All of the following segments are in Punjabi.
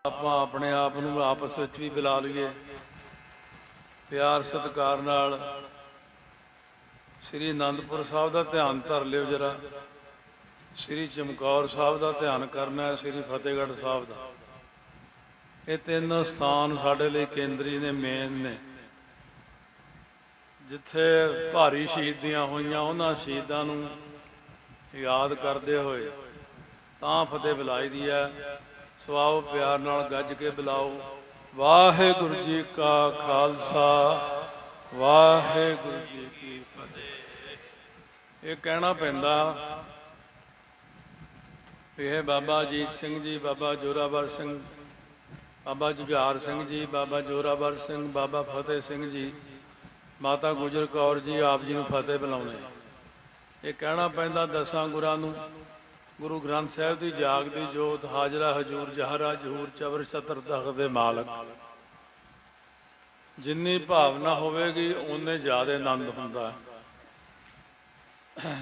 ਆਪਾਂ ਆਪਣੇ ਆਪ ਨੂੰ ਆਪਸ ਵਿੱਚ ਵੀ ਬੁਲਾ ਲਈਏ। ਪਿਆਰ ਸਤਿਕਾਰ ਨਾਲ ਸ੍ਰੀ ਅਨੰਦਪੁਰ ਸਾਹਿਬ ਦਾ ਧਿਆਨ ਧਰ ਲਿਓ ਜਰਾ। ਸ੍ਰੀ ਚਮਕੌਰ ਸਾਹਿਬ ਦਾ ਧਿਆਨ ਕਰਨਾ, ਸ੍ਰੀ ਫਤਿਹਗੜ੍ਹ ਸਾਹਿਬ ਦਾ। ਇਹ ਤਿੰਨ ਸਥਾਨ ਸਾਡੇ ਲਈ ਕੇਂਦਰੀ ਨੇ, ਮੇਨ ਨੇ, ਜਿੱਥੇ ਭਾਰੀ ਸ਼ਹੀਦੀਆਂ ਹੋਈਆਂ। ਉਹਨਾਂ ਸ਼ਹੀਦਾਂ ਨੂੰ ਯਾਦ ਕਰਦੇ ਹੋਏ ਤਾਂ ਫਤਿਹ ਬੁਲਾਈ ਦੀ ਹੈ। ਸਵਾਓ ਪਿਆਰ ਨਾਲ ਗੱਜ ਕੇ ਬੁਲਾਓ। ਵਾਹਿਗੁਰੂ ਜੀ ਕਾ ਖਾਲਸਾ, ਵਾਹਿਗੁਰੂ ਜੀ ਕੀ ਫਤਿਹ। ਇਹ ਕਹਿਣਾ ਪੈਂਦਾ। ਇਹ ਬਾਬਾ ਅਜੀਤ ਸਿੰਘ ਜੀ, ਬਾਬਾ ਜੋਰਾਵਰ ਸਿੰਘ, ਬਾਬਾ ਜੁਝਾਰ ਸਿੰਘ ਜੀ, ਬਾਬਾ ਜੋਰਾਵਰ ਸਿੰਘ, ਬਾਬਾ ਫਤਿਹ ਸਿੰਘ ਜੀ, ਮਾਤਾ ਗੁਜਰ ਕੌਰ ਜੀ, ਆਪ ਜੀ ਨੂੰ ਫਤਿਹ ਬੁਲਾਉਣੇ। ਇਹ ਕਹਿਣਾ ਪੈਂਦਾ ਦਸਾਂ ਗੁਰਾਂ ਨੂੰ। ਗੁਰੂ ਗ੍ਰੰਥ ਸਾਹਿਬ ਦੀ ਜਾਗਦੀ ਜੋਤ, ਹਾਜ਼ਰਾ ਹਜੂਰ ਜਹਰਾ ਜਹੂਰ ਚਵਰ ਛਤਰ ਤਖਤ ਦੇ ਮਾਲਕ। ਜਿੰਨੀ ਭਾਵਨਾ ਹੋਵੇਗੀ ਓਨੇ ਜ਼ਿਆਦਾ ਆਨੰਦ ਹੁੰਦਾ।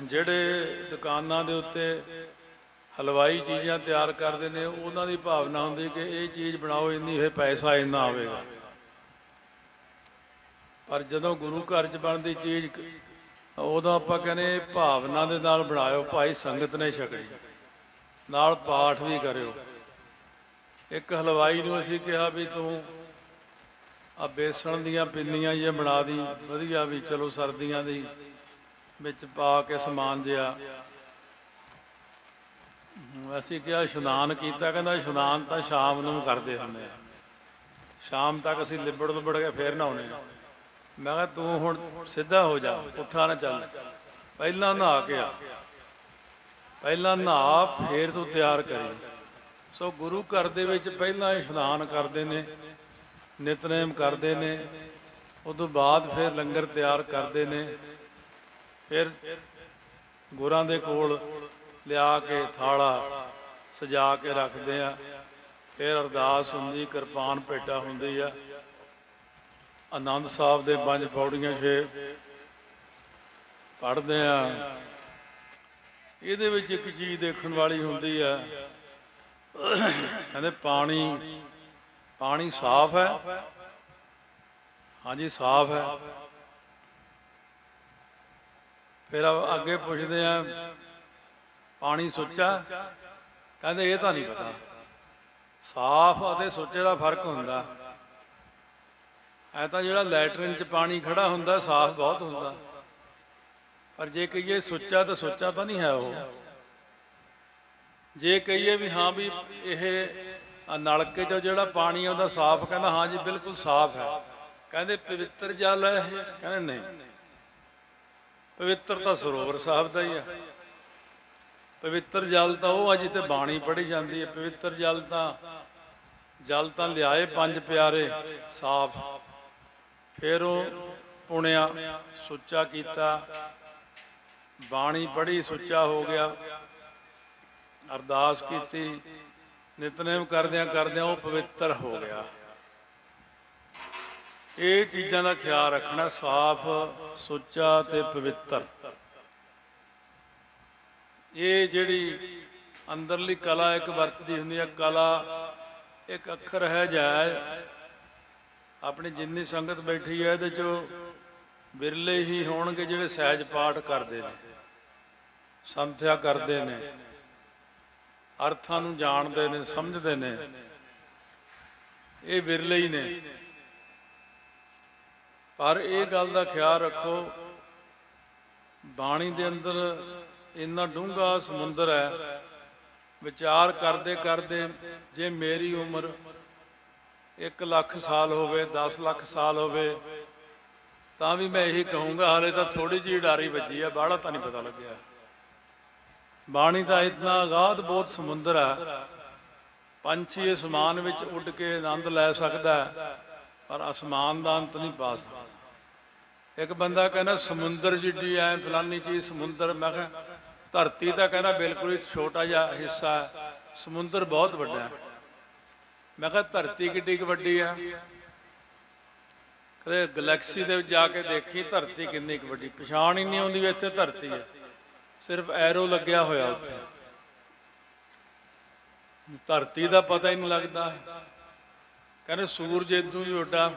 ਜਿਹੜੇ ਦੁਕਾਨਾਂ ਦੇ ਉੱਤੇ ਹਲਵਾਈ ਚੀਜ਼ਾਂ ਤਿਆਰ ਕਰਦੇ ਨੇ, ਉਹਨਾਂ ਦੀ ਭਾਵਨਾ ਹੁੰਦੀ ਕਿ ਇਹ ਚੀਜ਼ ਬਣਾਓ, ਇੰਨੀ ਇਹ ਪੈਸਾ ਇੰਨਾ ਆਵੇਗਾ। ਪਰ ਜਦੋਂ ਗੁਰੂ ਘਰ 'ਚ ਬਣਦੀ ਚੀਜ਼, ਉਦੋਂ ਆਪਾਂ ਕਹਿੰਦੇ ਭਾਵਨਾ ਦੇ ਨਾਲ ਬਣਾਇਓ ਭਾਈ, ਸੰਗਤ ਨੇ ਛਕਣੀ, ਨਾਲ ਪਾਠ ਵੀ ਕਰਿਓ। ਇੱਕ ਹਲਵਾਈ ਨੂੰ ਅਸੀਂ ਕਿਹਾ ਵੀ ਤੂੰ ਆ ਬੇਸਣ ਦੀਆਂ ਪਿੰਨੀਆਂ ਜਿਹੀਆਂ ਬਣਾ ਦੀ ਵਧੀਆ, ਵੀ ਚਲੋ ਸਰਦੀਆਂ ਦੀ ਵਿੱਚ ਪਾ ਕੇ ਸਮਾਨ ਜਿਹਾ। ਅਸੀਂ ਕਿਹਾ ਇਸ਼ਨਾਨ ਕੀਤਾ, ਕਹਿੰਦਾ ਇਸ਼ਨਾਨ ਤਾਂ ਸ਼ਾਮ ਨੂੰ ਕਰਦੇ ਹੁੰਦੇ ਆ, ਸ਼ਾਮ ਤੱਕ ਅਸੀਂ ਲਿਬੜ ਲੁਬੜ ਕੇ ਫੇਰ ਨਹਾਉਣੇ ਆ। ਮੈਂ ਕਿਹਾ ਤੂੰ ਹੁਣ ਸਿੱਧਾ ਹੋ ਜਾ, ਪੁੱਠਾ ਨਾ ਚੱਲ, ਪਹਿਲਾਂ ਨਹਾ ਕੇ ਆ, ਪਹਿਲਾਂ ਨਹਾ ਫੇਰ ਤੂੰ ਤਿਆਰ ਕਰੀ। ਸੋ ਗੁਰੂ ਘਰ ਦੇ ਵਿੱਚ ਪਹਿਲਾਂ ਇਸ਼ਨਾਨ ਕਰਦੇ ਨੇ, ਨਿਤਨੇਮ ਕਰਦੇ ਨੇ, ਉਦੋਂ ਬਾਅਦ ਫਿਰ ਲੰਗਰ ਤਿਆਰ ਕਰਦੇ ਨੇ। ਫਿਰ ਗੁਰਾਂ ਦੇ ਕੋਲ ਲਿਆ ਕੇ ਥਾਲਾ ਸਜਾ ਕੇ ਰੱਖਦੇ ਆ। ਫਿਰ ਅਰਦਾਸ ਹੁੰਦੀ, ਕਿਰਪਾਨ ਭੇਟਾ ਹੁੰਦੀ ਆ। ਆਨੰਦ ਸਾਹਿਬ ਦੇ 5 ਪੌੜੀਆਂ 6 ਪੜ੍ਹਦੇ ਆ। ਇਹਦੇ ਵਿੱਚ ਇੱਕ ਚੀਜ਼ ਦੇਖਣ ਵਾਲੀ ਹੁੰਦੀ ਆ, ਕਹਿੰਦੇ ਪਾਣੀ ਸਾਫ਼ ਹੈ। ਹਾਂਜੀ ਸਾਫ਼ ਹੈ। ਫਿਰ ਅੱਗੇ ਪੁੱਛਦੇ ਆ ਪਾਣੀ ਸੁੱਚਾ? ਕਹਿੰਦੇ ਇਹ ਤਾਂ ਨਹੀਂ ਪਤਾ। ਸਾਫ਼ ਅਤੇ ਸੁੱਚੇ ਦਾ ਫਰਕ ਹੁੰਦਾ। ਐ ਤਾਂ ਜਿਹੜਾ ਲੈਟਰਿਨ 'ਚ ਪਾਣੀ ਖੜਾ ਹੁੰਦਾ ਸਾਫ਼ ਬਹੁਤ ਹੁੰਦਾ, ਪਰ ਜੇ ਕਹੀਏ ਸੁੱਚਾ ਤਾਂ ਸੁੱਚਾ ਤਾਂ ਨਹੀਂ ਹੈ ਉਹ। ਜੇ ਕਹੀਏ ਵੀ ਹਾਂ ਵੀ ਇਹ ਨਲਕੇ 'ਚੋਂ ਜਿਹੜਾ ਪਾਣੀ ਆਉਂਦਾ ਸਾਫ਼, ਕਹਿੰਦਾ ਹਾਂ ਜੀ ਬਿਲਕੁਲ ਸਾਫ਼ ਹੈ। ਕਹਿੰਦੇ ਪਵਿੱਤਰ ਜਲ ਹੈ ਇਹ? ਕਹਿੰਦੇ ਨਹੀਂ, ਪਵਿੱਤਰ ਤਾਂ ਸਰੋਵਰ ਸਾਹਿਬ ਦਾ ਹੀ ਆ। ਪਵਿੱਤਰ ਜਲ ਤਾਂ ਉਹ ਆ ਜਿੱਥੇ ਬਾਣੀ ਪੜ੍ਹੀ ਜਾਂਦੀ ਹੈ। ਪਵਿੱਤਰ ਜਲ ਤਾਂ ਲਿਆਏ 5 ਪਿਆਰੇ ਸਾਫ਼, ਫਿਰ ਉਹ ਪੁਣਿਆ, ਸੁੱਚਾ ਕੀਤਾ, ਬਾਣੀ ਪੜ੍ਹੀ, ਸੁੱਚਾ ਹੋ ਗਿਆ। ਅਰਦਾਸ ਕੀਤੀ, ਨਿਤਨੇਮ ਕਰਦਿਆਂ ਕਰਦਿਆਂ ਉਹ ਪਵਿੱਤਰ ਹੋ ਗਿਆ। ਇਹ ਚੀਜ਼ਾਂ ਦਾ ਖਿਆਲ ਰੱਖਣਾ, ਸਾਫ਼, ਸੁੱਚਾ ਤੇ ਪਵਿੱਤਰ। ਇਹ ਜਿਹੜੀ ਅੰਦਰਲੀ ਕਲਾ ਇੱਕ ਵਰਤਦੀ ਹੁੰਦੀ ਹੈ। ਕਲਾ ਇੱਕ ਅੱਖਰ ਹੈ ਜਾਇਜ਼। ਆਪਣੀ ਜਿੰਨੀ ਸੰਗਤ ਬੈਠੀ ਹੈ ਇਹਦੇ 'ਚੋਂ ਵਿਰਲੇ ਹੀ ਹੋਣਗੇ ਜਿਹੜੇ ਸਹਿਜ ਪਾਠ ਕਰਦੇ ਨੇ, ਸੰਥਿਆ ਕਰਦੇ ਨੇ, ਅਰਥਾਂ ਨੂੰ ਜਾਣਦੇ ਨੇ, ਸਮਝਦੇ ਨੇ। ਇਹ ਵਿਰਲੇ ਹੀ ਨੇ। ਪਰ ਇਹ ਗੱਲ ਦਾ ਖਿਆਲ ਰੱਖੋ, ਬਾਣੀ ਦੇ ਅੰਦਰ ਇੰਨਾ ਡੂੰਘਾ ਸਮੁੰਦਰ ਹੈ। ਵਿਚਾਰ ਕਰਦੇ ਕਰਦੇ ਜੇ ਮੇਰੀ ਉਮਰ 1 ਲੱਖ ਸਾਲ ਹੋਵੇ, 10 ਲੱਖ ਸਾਲ ਹੋਵੇ, ਤਾਂ ਵੀ ਮੈਂ ਇਹੀ ਕਹੂੰਗਾ ਹਾਲੇ ਤਾਂ ਥੋੜ੍ਹੀ ਜਿਹੀ ਡਾਰੀ ਵੱਜੀ ਆ, ਬਾਹਲਾ ਤਾਂ ਨਹੀਂ ਪਤਾ ਲੱਗਿਆ। ਬਾਣੀ ਦਾ ਇਤਨਾ ਅਗਾਧ ਬਹੁਤ ਸਮੁੰਦਰ ਹੈ। ਪੰਛੀ ਅਸਮਾਨ ਵਿੱਚ ਉੱਡ ਕੇ ਆਨੰਦ ਲੈ ਸਕਦਾ, ਪਰ ਅਸਮਾਨ ਦਾ ਅੰਤ ਨਹੀਂ ਪਾ ਸਕਦਾ। ਇੱਕ ਬੰਦਾ ਕਹਿੰਦਾ ਸਮੁੰਦਰ ਜਿੱਡੀ ਐ ਫਲਾਨੀ ਚੀਜ਼ ਸਮੁੰਦਰ। ਮੈਂ ਕਿਹਾ ਧਰਤੀ ਤਾਂ ਕਹਿੰਦਾ ਬਿਲਕੁਲ ਹੀ ਛੋਟਾ ਜਿਹਾ ਹਿੱਸਾ ਹੈ, ਸਮੁੰਦਰ ਬਹੁਤ ਵੱਡਾ ਹੈ। ਮੈਂ ਕਿਹਾ ਧਰਤੀ ਕਿੱਡੀ ਕੁ ਵੱਡੀ ਆ? ਕਦੇ ਗਲੈਕਸੀ ਦੇ ਵਿੱਚ ਜਾ ਕੇ ਦੇਖੀ ਧਰਤੀ ਕਿੰਨੀ ਕੁ ਵੱਡੀ, ਪਛਾਣ ਹੀ ਨਹੀਂ ਆਉਂਦੀ ਵੀ ਇੱਥੇ ਧਰਤੀ ਹੈ। ਸਿਰਫ ਐਰੋ ਲੱਗਿਆ ਹੋਇਆ ਉੱਥੇ, ਧਰਤੀ ਦਾ ਪਤਾ ਹੀ ਨਹੀਂ ਲੱਗਦਾ। ਕਹਿੰਦੇ ਸੂਰਜ ਇਦੋਂ ਵੀ ਵੱਡਾ,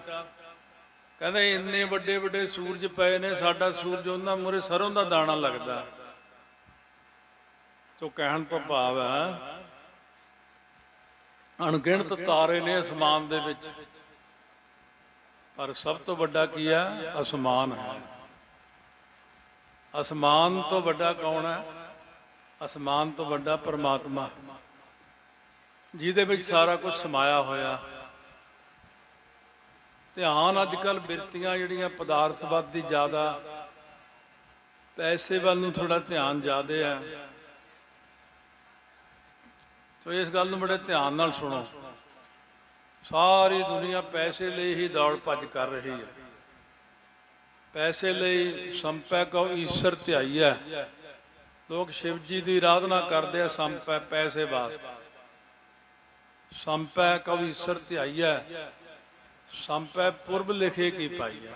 ਕਹਿੰਦੇ ਇੰਨੇ ਵੱਡੇ ਵੱਡੇ ਸੂਰਜ ਪਏ ਨੇ, ਸਾਡਾ ਸੂਰਜ ਉਹਨਾਂ ਮੂਹਰੇ ਸਰੋਂ ਦਾ ਦਾਣਾ ਲੱਗਦਾ। ਤੋ ਕਹਿਣ ਤੋਂ ਭਾਵ ਹੈ ਅਣਗਿਣਤ ਤਾਰੇ ਨੇ ਅਸਮਾਨ ਦੇ ਵਿੱਚ, ਪਰ ਸਭ ਤੋਂ ਵੱਡਾ ਕੀ ਹੈ? ਅਸਮਾਨ ਹੈ। ਅਸਮਾਨ ਤੋਂ ਵੱਡਾ ਕੌਣ ਹੈ? ਅਸਮਾਨ ਤੋਂ ਵੱਡਾ ਪਰਮਾਤਮਾ, ਜਿਹਦੇ ਵਿੱਚ ਸਾਰਾ ਕੁਝ ਸਮਾਇਆ ਹੋਇਆ। ਧਿਆਨ ਅੱਜ ਕੱਲ੍ਹ ਬਿਰਤੀਆਂ ਜਿਹੜੀਆਂ ਪਦਾਰਥਵਾਦ ਦੀ ਜ਼ਿਆਦਾ, ਪੈਸੇ ਵੱਲ ਨੂੰ ਥੋੜ੍ਹਾ ਧਿਆਨ ਜ਼ਿਆਦਾ ਹੈ। ਤੋ ਇਸ ਗੱਲ ਨੂੰ ਬੜੇ ਧਿਆਨ ਨਾਲ ਸੁਣੋ। ਸਾਰੀ ਦੁਨੀਆ ਪੈਸੇ ਲਈ ਹੀ ਦੌੜ ਭੱਜ ਕਰ ਰਹੀ ਹੈ। ਪੈਸੇ ਲਈ ਸੰਪੈ ਕਉ ਈਸ਼ਰ ਧਿਆਈਐ, ਲੋਕ ਸ਼ਿਵ ਜੀ ਦੀ ਆਰਾਧਨਾ ਕਰਦੇ ਆ ਸੰਪੈ, ਪੈਸੇ ਵਾਸਤੇ। ਸੰਪੈ ਕਉ ਈਸ਼ਰ ਧਿਆਈਐ, ਸੰਪੈ ਪੁਰਬ ਲਿਖੇ ਕੀ ਪਾਈਐ।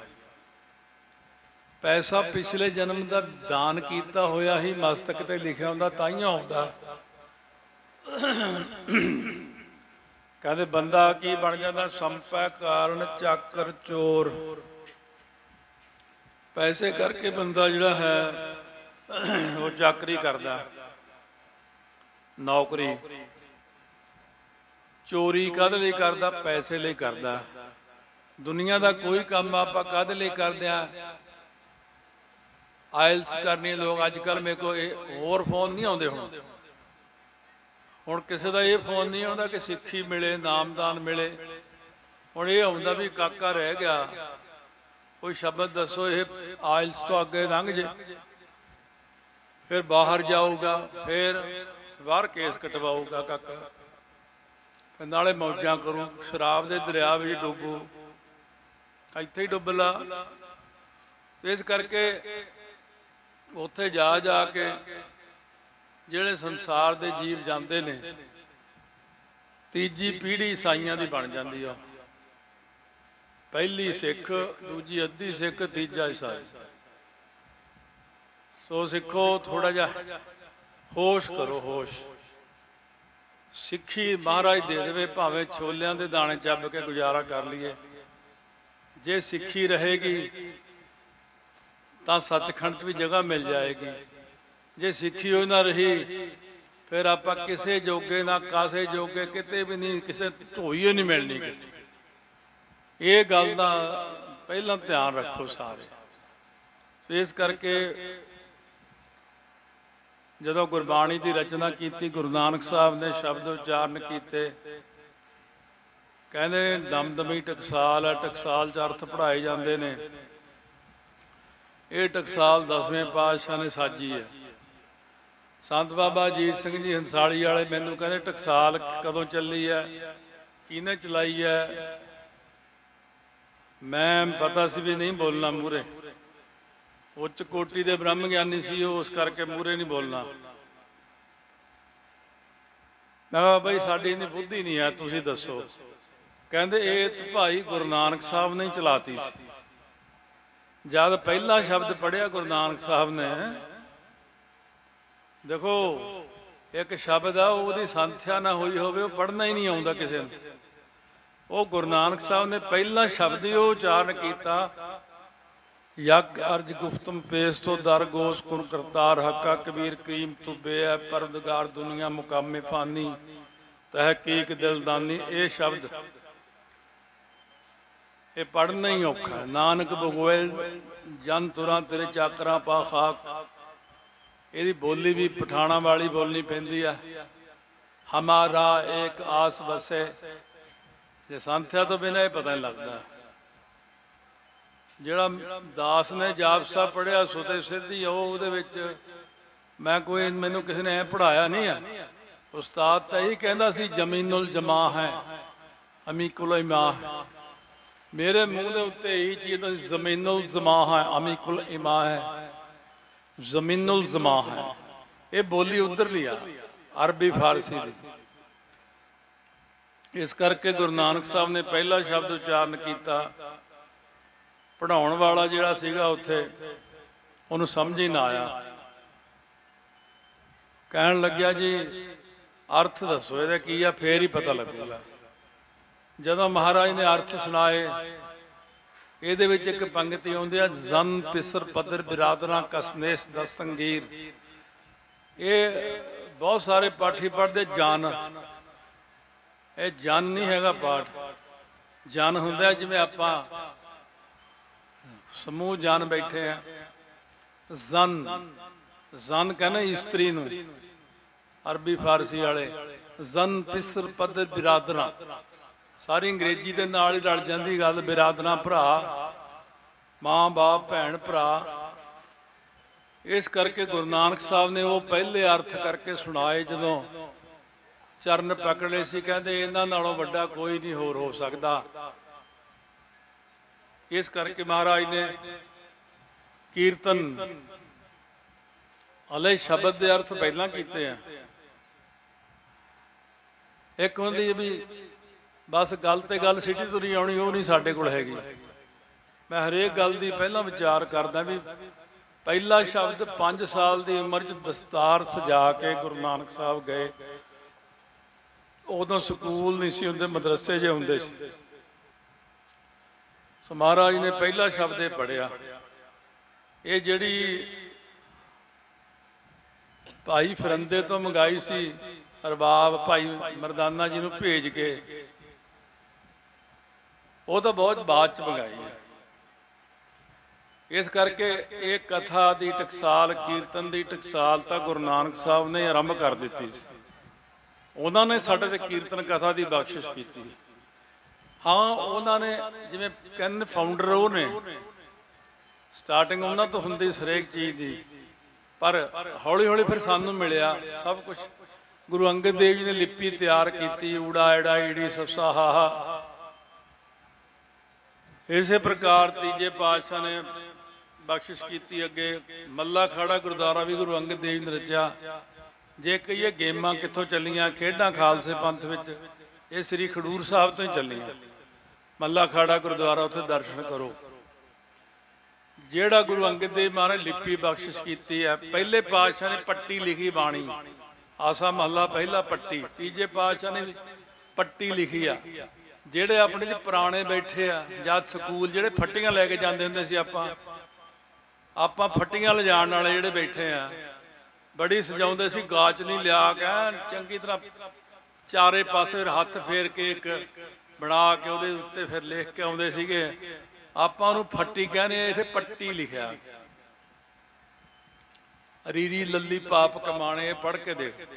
ਪੈਸਾ ਪਿਛਲੇ ਜਨਮ ਦਾ ਦਾਨ ਕੀਤਾ ਹੋਇਆ ਹੀ ਮਸਤਕ ਤੇ ਲਿਖਿਆ ਹੁੰਦਾ, ਤਾਈਓ ਆਉਂਦਾ। ਕਹਿੰਦੇ ਬੰਦਾ ਕੀ ਬਣ ਜਾਂਦਾ? ਸੰਪੈ ਕਾਰਨ ਚਾਕਰ ਚੋਰ। ਪੈਸੇ ਕਰਕੇ ਬੰਦਾ ਜਿਹੜਾ ਹੈ ਉਹ ਚਾਕਰੀ ਕਰਦਾ, ਨੌਕਰੀ। ਚੋਰੀ ਕਾਹਦੇ ਲਈ ਕਰਦਾ? ਪੈਸੇ ਲਈ ਕਰਦਾ। ਦੁਨੀਆ ਦਾ ਕੋਈ ਕੰਮ ਆਪਾਂ ਕਾਹਦੇ ਲਈ ਕਰਦੇ ਆ? ਆਇਲਸ ਕਰਨੀ ਲੋਕ ਅੱਜ ਕੱਲ੍ਹ। ਮੇਰੇ ਕੋਲ ਹੋਰ ਫੋਨ ਨਹੀਂ ਆਉਂਦੇ ਹੁਣ ਕਿਸੇ ਦਾ ਇਹ ਫੋਨ ਨਹੀਂ ਆਉਂਦਾ ਕਿ ਸਿੱਖੀ ਮਿਲੇ, ਨਾਮਦਾਨ ਮਿਲੇ। ਹੁਣ ਇਹ ਆਉਂਦਾ ਵੀ ਕਾਕਾ ਰਹਿ ਗਿਆ, ਕੋਈ ਸ਼ਬਦ ਦੱਸੋ ਇਹ ਆਇਲਸ ਤੋਂ ਅੱਗੇ ਲੰਘ ਜੇ, ਫਿਰ ਬਾਹਰ ਜਾਊਗਾ, ਫਿਰ ਬਾਹਰ ਕੇਸ ਕਟਵਾਊਗਾ ਕਾਕਾ, ਫਿਰ ਨਾਲੇ ਮੌਜਾਂ ਕਰੂ, ਸ਼ਰਾਬ ਦੇ ਦਰਿਆ ਵਿੱਚ ਡੁੱਬੂ, ਇੱਥੇ ਹੀ ਡੁੱਬ ਲਾ। ਇਸ ਕਰਕੇ ਉੱਥੇ ਜਾ ਜਾ ਕੇ ਜਿਹੜੇ ਸੰਸਾਰ ਦੇ ਜੀਵ ਜਾਂਦੇ ਨੇ, ਤੀਜੀ ਪੀੜ੍ਹੀ ਈਸਾਈਆਂ ਦੀ ਬਣ ਜਾਂਦੀ ਆ। ਪਹਿਲੀ ਸਿੱਖ, ਦੂਜੀ ਅੱਧੀ ਸਿੱਖ, ਤੀਜਾ ਈਸਾਈ। ਸੋ ਸਿੱਖੋ, ਥੋੜਾ ਜਿਹਾ ਹੋਸ਼ ਕਰੋ, ਹੋਸ਼। ਸਿੱਖੀ ਮਹਾਰਾਜ ਦੇ ਦੇਵੇ, ਭਾਵੇਂ ਛੋਲਿਆਂ ਦੇ ਦਾਣੇ ਚੱਬ ਕੇ ਗੁਜ਼ਾਰਾ ਕਰ ਲਈਏ। ਜੇ ਸਿੱਖੀ ਰਹੇਗੀ ਤਾਂ ਸੱਚਖੰਡ 'ਚ ਵੀ ਜਗ੍ਹਾ ਮਿਲ ਜਾਏਗੀ। ਜੇ ਸਿੱਖੀ ਹੋਈ ਨਾ ਰਹੀ, ਫਿਰ ਆਪਾਂ ਕਿਸੇ ਜੋਗੇ ਨਾ ਕਾਸੇ ਜੋਗੇ, ਕਿਤੇ ਵੀ ਨਹੀਂ, ਕਿਸੇ ਢੋਈ ਨਹੀਂ ਮਿਲਣੀ ਕਿਤੇ। ਇਹ ਗੱਲ ਦਾ ਪਹਿਲਾਂ ਧਿਆਨ ਰੱਖੋ ਸਾਰੇ। ਇਸ ਕਰਕੇ ਜਦੋਂ ਗੁਰਬਾਣੀ ਦੀ ਰਚਨਾ ਕੀਤੀ, ਗੁਰੂ ਨਾਨਕ ਸਾਹਿਬ ਨੇ ਸ਼ਬਦ ਉਚਾਰਨ ਕੀਤੇ। ਕਹਿੰਦੇ ਦਮਦਮੀ ਟਕਸਾਲ ਹੈ, ਟਕਸਾਲ 'ਚ ਅਰਥ ਪੜ੍ਹਾਏ ਜਾਂਦੇ ਨੇ। ਇਹ ਟਕਸਾਲ 10ਵੇਂ ਪਾਤਸ਼ਾਹ ਨੇ ਸਾਜੀ ਹੈ। ਸੰਤ ਬਾਬਾ ਅਜੀਤ ਸਿੰਘ ਜੀ ਹੰਸਾਲੀ ਵਾਲੇ ਮੈਨੂੰ ਕਹਿੰਦੇ ਟਕਸਾਲ ਕਦੋਂ ਚੱਲੀ ਹੈ, ਕਿਹਨੇ ਚਲਾਈ ਹੈ? ਮੈਂ ਪਤਾ ਸੀ ਵੀ ਨਹੀਂ ਬੋਲਣਾ ਮੂਹਰੇ, ਉੱਚ ਕੋਟੀ ਦੇ ਬ੍ਰਹਮ ਗਿਆਨੀ ਸੀ ਉਹ, ਉਸ ਕਰਕੇ ਮੂਹਰੇ ਨਹੀਂ ਬੋਲਣਾ। ਮੈਂ ਕਿਹਾ ਬਈ ਸਾਡੀ ਇੰਨੀ ਬੁੱਧੀ ਨਹੀਂ ਹੈ, ਤੁਸੀਂ ਦੱਸੋ। ਕਹਿੰਦੇ ਇਹ ਭਾਈ ਗੁਰੂ ਨਾਨਕ ਸਾਹਿਬ ਨੇ ਚਲਾਤੀ ਸੀ। ਜਦ ਪਹਿਲਾ ਸ਼ਬਦ ਪੜ੍ਹਿਆ ਗੁਰੂ ਨਾਨਕ ਸਾਹਿਬ ਨੇ, ਦੇਖੋ ਇੱਕ ਸ਼ਬਦ ਆ, ਉਹਦੀ ਸੰਥਿਆ ਨਾ ਹੋਈ ਹੋਵੇ, ਉਹ ਪੜ੍ਹਨਾ ਹੀ ਨਹੀਂ ਆਉਂਦਾ ਕਿਸੇ ਨੂੰ। ਉਹ ਗੁਰੂ ਨਾਨਕ ਸਾਹਿਬ ਨੇ ਪਹਿਲਾ ਸ਼ਬਦ ਹੀ ਉਹ ਉਚਾਰਨ ਕੀਤਾ, ਯਗ ਅਰਜ ਗੁਫਤਮ ਪੇਸ ਤੋਂ ਦਰ ਗੋਸ ਕੁਰ ਕਰਤਾਰ ਹੱਕਾ ਕਬੀਰ ਕਰੀਮ ਤੁਬੇ ਹੈ ਪਰਵਦਗਾਰ ਦੁਨੀਆ ਮੁਕਾਮੇ ਫਾਨੀ ਤਹਿਕੀਕ ਦਿਲਦਾਨੀ। ਇਹ ਸ਼ਬਦ ਇਹ ਪੜ੍ਹਨਾ ਹੀ ਔਖਾ ਹੈ। ਨਾਨਕ ਬਗੋਇਲ ਜਨ ਤੁਰਾਂ ਤੇਰੇ ਚਾਕਰਾਂ ਪਾ ਖਾਕ। ਇਹਦੀ ਬੋਲੀ ਵੀ ਪਠਾਣਾ ਵਾਲੀ ਬੋਲਣੀ ਪੈਂਦੀ ਆ। ਹਮਾਰਾ ਏਕ ਆਸ ਵਸੇ, ਜੇ ਸੰਥਿਆ ਤੋਂ ਬਿਨਾਂ ਇਹ ਪਤਾ ਨਹੀਂ ਲੱਗਦਾ। ਜਿਹੜਾ ਦਾਸ ਨੇ ਜਾਪ ਸਾਹਿਬ ਪੜ੍ਹਿਆ ਸੁਤੇ ਸਿੱਧੀ, ਉਹਦੇ ਵਿੱਚ ਮੈਨੂੰ ਕਿਸੇ ਨੇ ਐ ਪੜ੍ਹਾਇਆ ਨਹੀਂ ਆ। ਉਸਤਾਦ ਤਾਂ ਇਹੀ ਕਹਿੰਦਾ ਸੀ ਜ਼ਮੀਨੁਲ ਜਮਾ ਹੈ ਅਮੀਕੁਲ ਇਮਾ। ਮੇਰੇ ਮੂੰਹ ਦੇ ਉੱਤੇ ਇਹੀ ਚੀਜ਼ ਜ਼ਮੀਨੁਲ ਜਮਾ ਹੈ ਅਮੀਕੁਲ ਇਮਾ ਹੈ, ਜ਼ਮੀਨੁਲ ਜਮਾ ਹੈ। ਇਹ ਬੋਲੀ ਉਧਰਲੀ ਆ, ਅਰਬੀ ਫਾਰਸੀ ਦੀ। ਇਸ ਕਰਕੇ ਗੁਰੂ ਨਾਨਕ ਸਾਹਿਬ ਨੇ ਪਹਿਲਾ ਸ਼ਬਦ ਉਚਾਰਨ ਕੀਤਾ। ਪੜ੍ਹਾਉਣ ਵਾਲਾ ਜਿਹੜਾ ਸੀਗਾ ਉੱਥੇ, ਉਹਨੂੰ ਸਮਝ ਹੀ ਨਾ ਆਇਆ। ਕਹਿਣ ਲੱਗਿਆ ਜੀ ਅਰਥ ਦੱਸੋ ਇਹਦਾ ਕੀ ਆ, ਫੇਰ ਹੀ ਪਤਾ ਲੱਗੂਗਾ। ਜਦੋਂ ਮਹਾਰਾਜ ਨੇ ਅਰਥ ਸੁਣਾਏ, ਇਹਦੇ ਵਿੱਚ ਇੱਕ ਪੰਗਤੀ ਆਉਂਦੀ ਆ, ਜਨ ਪਿਸਰ ਪਦਰ ਬਿਰਾਦਰਾਂ ਕਸਨੇਸ ਦਸ ਸੰਗੀਰ। ਇਹ ਬਹੁਤ ਸਾਰੇ ਪਾਠੀ ਪੜ੍ਹਦੇ ਜਨ, ਇਹ ਜਨ ਨਹੀਂ ਹੈਗਾ ਪਾਠ। ਜਨ ਹੁੰਦਾ ਜਿਵੇਂ ਆਪਾਂ ਸਮੂਹ ਜਨ ਬੈਠੇ ਆ, ਜਨ ਜਨ ਕਹਿੰਦੇ ਇਸਤਰੀ ਨੂੰ, ਅਰਬੀ ਫਾਰਸੀ ਵਾਲੇ। ਜਨ ਪਿਸਰ ਪਦਰ ਬਿਰਾਦਰਾਂ, ਸਾਰੀ ਅੰਗਰੇਜ਼ੀ ਦੇ ਨਾਲ ਹੀ ਰਲ ਜਾਂਦੀ ਗੱਲ। ਬਿਰਾਦਰਾਂ ਭਰਾ, ਮਾਂ ਬਾਪ, ਭੈਣ ਭਰਾ। ਇਸ ਕਰਕੇ ਗੁਰੂ ਨਾਨਕ ਸਾਹਿਬ ਨੇ ਉਹ ਪਹਿਲੇ ਅਰਥ ਕਰਕੇ ਸੁਣਾਏ ਜਦੋਂ ਚਰਨ ਪਕੜ ਲਏ ਸੀ। ਕਹਿੰਦੇ ਇਹਨਾਂ ਨਾਲੋਂ ਵੱਡਾ ਕੋਈ ਨਹੀਂ ਹੋਰ ਹੋ ਸਕਦਾ। ਇਸ ਕਰਕੇ ਮਹਾਰਾਜ ਨੇ ਕੀਰਤਨ ਵਾਲੇ ਸ਼ਬਦ ਦੇ ਅਰਥ ਪਹਿਲਾਂ ਕੀਤੇ ਆ। ਇੱਕ ਹੁੰਦੀ ਵੀ ਬਸ ਗੱਲ ਤੇ ਗੱਲ ਸਿੱਟੀ ਤੁਰੀ ਆਉਣੀ, ਉਹ ਨਹੀਂ ਸਾਡੇ ਕੋਲ ਹੈਗੀ। ਮੈਂ ਹਰੇਕ ਗੱਲ ਦੀ ਪਹਿਲਾਂ ਵਿਚਾਰ ਕਰਦਾ ਵੀ ਪਹਿਲਾ ਸ਼ਬਦ 5 ਸਾਲ ਦੀ ਉਮਰ 'ਚ ਦਸਤਾਰ ਸਜਾ ਕੇ ਗੁਰੂ ਨਾਨਕ ਸਾਹਿਬ ਗਏ। ਉਦੋਂ ਸਕੂਲ ਨਹੀਂ ਸੀ ਹੁੰਦੇ, ਮਦਰਸੇ ਜਿਹੇ ਹੁੰਦੇ ਸੀ। ਸੋ ਮਹਾਰਾਜ ਨੇ ਪਹਿਲਾ ਸ਼ਬਦ ਇਹ ਪੜ੍ਹਿਆ। ਇਹ ਜਿਹੜੀ ਭਾਈ ਫਿਰੰਦੇ ਤੋਂ ਮੰਗਾਈ ਸੀ ਰਬਾਬ, ਭਾਈ ਮਰਦਾਨਾ ਜੀ ਨੂੰ ਭੇਜ ਕੇ, ਉਹ ਤਾਂ ਬਹੁਤ ਬਾਅਦ ਚ ਮੰਗਾਈ ਹੈ। ਇਸ ਕਰਕੇ ਇਹ ਕਥਾ ਦੀ ਟਕਸਾਲ, ਕੀਰਤਨ ਦੀ ਟਕਸਾਲ ਤਾਂ ਗੁਰੂ ਨਾਨਕ ਸਾਹਿਬ ਨੇ ਆਰੰਭ ਕਰ ਦਿੱਤੀ ਸੀ। ਉਹਨਾਂ ਨੇ ਸਾਡੇ ਤੇ ਕੀਰਤਨ ਕਥਾ ਦੀ ਬਖਸ਼ਿਸ਼ ਕੀਤੀ। ਹਾਂ, ਉਹਨਾਂ ਨੇ ਜਿਵੇਂ ਕਹਿੰਦੇ ਫਾਊਂਡਰ ਉਹ ਨੇ, ਸਟਾਰਟਿੰਗ ਉਹਨਾਂ ਤੋਂ ਹੁੰਦੀ ਹਰੇਕ ਚੀਜ਼ ਦੀ। ਪਰ ਹੌਲੀ ਹੌਲੀ ਫਿਰ ਸਾਨੂੰ ਮਿਲਿਆ ਸਭ ਕੁਝ। ਗੁਰੂ ਅੰਗਦ ਦੇਵ ਜੀ ਨੇ ਲਿਪੀ ਤਿਆਰ ਕੀਤੀ, ਊੜਾ ਐੜਾ ਈੜੀ ਸੱਸਾ ਹਾਹਾ। ਇਸੇ ਪ੍ਰਕਾਰ ਤੀਜੇ ਪਾਤਸ਼ਾਹ ਨੇ ਬਖਸ਼ਿਸ਼ ਕੀਤੀ। ਅੱਗੇ ਮੱਲਾ ਖਾੜਾ ਗੁਰਦੁਆਰਾ ਵੀ ਗੁਰੂ ਅੰਗਦ ਦੇਵ ਜੀ ਨੇ ਰਚਿਆ। ਜੇ ਕਹੀਏ ਗੇਮਾਂ ਕਿੱਥੋਂ ਚੱਲੀਆਂ, ਖੇਡਾਂ ਖਾਲਸੇ ਪੰਥ ਵਿੱਚ, ਇਹ ਸ੍ਰੀ ਖਡੂਰ ਸਾਹਿਬ ਤੋਂ ਹੀ ਚੱਲੀਆਂ। ਮੱਲਾ ਖਾੜਾ ਗੁਰਦੁਆਰਾ, ਉੱਥੇ ਦਰਸ਼ਨ ਕਰੋ। ਜਿਹੜਾ ਗੁਰੂ ਅੰਗਦ ਦੇਵ ਮਹਾਰਾਜ ਲਿਪੀ ਬਖਸ਼ਿਸ਼ ਕੀਤੀ ਹੈ, ਪਹਿਲੇ ਪਾਤਸ਼ਾਹ ਨੇ ਪੱਟੀ ਲਿਖੀ ਬਾਣੀ, ਆਸਾ ਮਹੱਲਾ ਪਹਿਲਾ ਪੱਟੀ। ਤੀਜੇ ਪਾਤਸ਼ਾਹ ਨੇ ਪੱਟੀ ਲਿਖੀ ਆ। ਜਿਹੜੇ ਆਪਣੇ ਚ ਪੁਰਾਣੇ ਬੈਠੇ ਆ, ਜਦ ਸਕੂਲ ਜਿਹੜੇ ਫੱਟੀਆਂ ਲੈ ਕੇ ਜਾਂਦੇ ਹੁੰਦੇ ਸੀ, ਆਪਾਂ ਫੱਟੀਆਂ ਲਿਜਾਣ ਵਾਲੇ ਜਿਹੜੇ ਬੈਠੇ ਆ, ਬੜੀ ਸਜਾਉਂਦੇ ਸੀ। ਗਾਚ ਨਹੀਂ ਲਿਆ ਕੇ ਚੰਗੀ ਤਰ੍ਹਾਂ ਚਾਰੇ ਪਾਸੇ ਹੱਥ ਫੇਰ ਕੇ ਇੱਕ ਬਣਾ ਕੇ ਉਹਦੇ ਉੱਤੇ ਫਿਰ ਲਿਖ ਕੇ ਆਉਂਦੇ ਸੀਗੇ। ਆਪਾਂ ਉਹਨੂੰ ਫੱਟੀ ਕਹਿੰਦੇ, ਇੱਥੇ ਪੱਟੀ ਲਿਖਿਆ। ਰੀਰੀ ਲੱਲੀ ਪਾਪ ਕਮਾਣੇ, ਪੜ੍ਹ ਕੇ ਦੇਖ।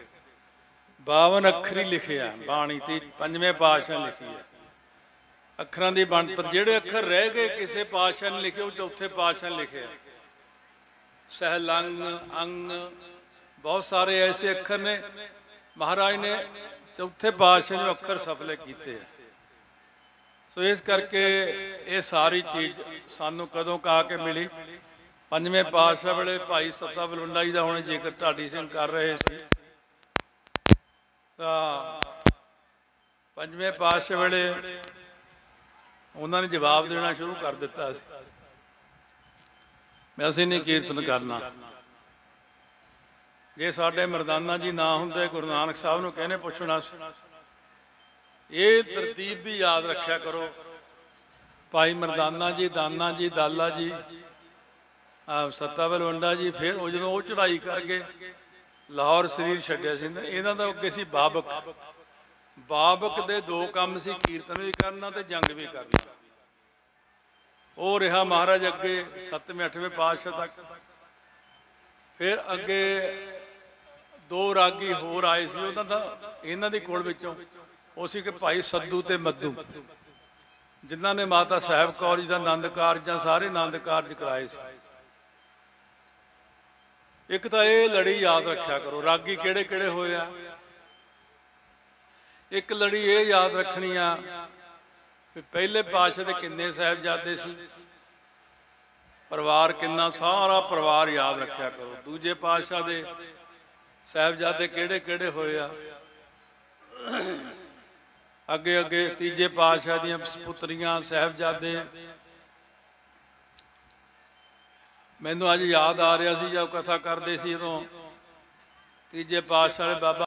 52 ਅੱਖਰੀ ਲਿਖਿਆ ਬਾਣੀ ਤੇ, ਪੰਜਵੇਂ ਪਾਤਸ਼ਾਹ ਲਿਖੀ ਹੈ। ਅੱਖਰਾਂ ਦੀ ਬਣਤਰ, ਜਿਹੜੇ ਅੱਖਰ ਰਹਿ ਗਏ ਕਿਸੇ ਪਾਤਸ਼ਾਹ ਨੇ ਲਿਖੇ, ਉਹ ਚੌਥੇ ਪਾਤਸ਼ਾਹ ਨੇ ਲਿਖਿਆ। ਸਹਿਲੰਗ, ਅੰਗ, ਬਹੁਤ ਸਾਰੇ ਐਸੇ ਅੱਖਰ ਨੇ ਮਹਾਰਾਜ ਨੇ ਚੌਥੇ ਪਾਤਸ਼ਾਹ ਨੇ ਅੱਖਰ ਸਫਲੇ ਕੀਤੇ ਆ। ਸੋ ਇਸ ਕਰਕੇ ਇਹ ਸਾਰੀ ਚੀਜ਼ ਸਾਨੂੰ ਕਦੋਂ ਕਾ ਕੇ ਮਿਲੀ? ਪੰਜਵੇਂ ਪਾਤਸ਼ਾਹ ਵੇਲੇ ਭਾਈ ਸੱਤਾ ਬਲਵੰਡਾ ਜੀ ਦਾ ਹੁਣ ਜ਼ਿਕਰ ਢਾਡੀ ਸਿੰਘ ਕਰ ਰਹੇ ਸੀ। ਤਾਂ ਪੰਜਵੇਂ ਪਾਤਸ਼ਾਹ ਵੇਲੇ ਉਹਨਾਂ ਨੇ ਜਵਾਬ ਦੇਣਾ ਸ਼ੁਰੂ ਕਰ ਦਿੱਤਾ ਸੀ, ਅਸੀਂ ਨਹੀਂ ਕੀਰਤਨ ਕਰਨਾ। ਜੇ ਸਾਡੇ ਮਰਦਾਨਾ ਜੀ ਨਾ ਹੁੰਦੇ, ਗੁਰੂ ਨਾਨਕ ਸਾਹਿਬ ਨੂੰ ਕਹਿੰਦੇ ਪੁੱਛਣਾ ਸੀ। ਇਹ ਤਰਤੀਬ ਵੀ ਯਾਦ ਰੱਖਿਆ ਕਰੋ। ਭਾਈ ਮਰਦਾਨਾ ਜੀ, ਦਾਨਾ ਜੀ, ਦਾਲਾ ਜੀ, ਸੱਤਾ ਬਲਵੰਡਾ ਜੀ, ਫਿਰ ਉਹ ਜਦੋਂ ਉਹ ਚੜ੍ਹਾਈ ਕਰ ਗਏ, ਲਾਹੌਰ ਸਰੀਰ ਛੱਡਿਆ ਸੀ, ਇਹਨਾਂ ਦਾ ਅੱਗੇ ਸੀ ਬਾਬਕ। ਬਾਬਕ ਦੇ 2 ਕੰਮ ਸੀ, ਕੀਰਤਨ ਵੀ ਕਰਨਾ ਤੇ ਜੰਗ ਵੀ ਕਰਨਾ। ਉਹ ਰਿਹਾ ਮਹਾਰਾਜ ਅੱਗੇ 7ਵੇਂ 8ਵੇਂ ਪਾਤਸ਼ਾਹ ਤੱਕ। ਫਿਰ ਅੱਗੇ 2 ਰਾਗੀ ਹੋਰ ਆਏ ਸੀ, ਉਹਨਾਂ ਦਾ ਇਹਨਾਂ ਦੀ ਕੋਲ ਵਿੱਚੋਂ ਉਹ ਸੀ ਕਿ ਭਾਈ ਸੱਦੂ ਤੇ ਮੱਦੂ, ਜਿਨ੍ਹਾਂ ਨੇ ਮਾਤਾ ਸਾਹਿਬ ਕੌਰ ਜੀ ਦਾ ਆਨੰਦ ਕਾਰਜਾਂ, ਸਾਰੇ ਆਨੰਦ ਕਾਰਜ ਕਰਾਏ ਸੀ। ਇੱਕ ਤਾਂ ਇਹ ਲੜੀ ਯਾਦ ਰੱਖਿਆ ਕਰੋ, ਰਾਗੀ ਕਿਹੜੇ ਕਿਹੜੇ ਹੋਏ ਆ। ਇੱਕ ਲੜੀ ਇਹ ਯਾਦ ਰੱਖਣੀ ਆ ਵੀ ਪਹਿਲੇ ਪਾਤਸ਼ਾਹ ਦੇ ਕਿੰਨੇ ਸਾਹਿਬਜ਼ਾਦੇ ਸੀ, ਪਰਿਵਾਰ ਕਿੰਨਾ, ਸਾਰਾ ਪਰਿਵਾਰ ਯਾਦ ਰੱਖਿਆ ਕਰੋ। ਦੂਜੇ ਪਾਤਸ਼ਾਹ ਦੇ ਸਾਹਿਬਜ਼ਾਦੇ ਕਿਹੜੇ ਕਿਹੜੇ ਹੋਏ ਆ। ਅੱਗੇ ਅੱਗੇ ਤੀਜੇ ਪਾਤਸ਼ਾਹ ਦੀਆਂ ਪੁੱਤਰੀਆਂ, ਸਾਹਿਬਜ਼ਾਦੇ। ਮੈਨੂੰ ਅੱਜ ਯਾਦ ਆ ਰਿਹਾ ਸੀ, ਜਦ ਕਥਾ ਕਰਦੇ ਸੀ, ਉਦੋਂ ਤੀਜੇ ਪਾਤਸ਼ਾਹ ਦੇ ਬਾਬਾ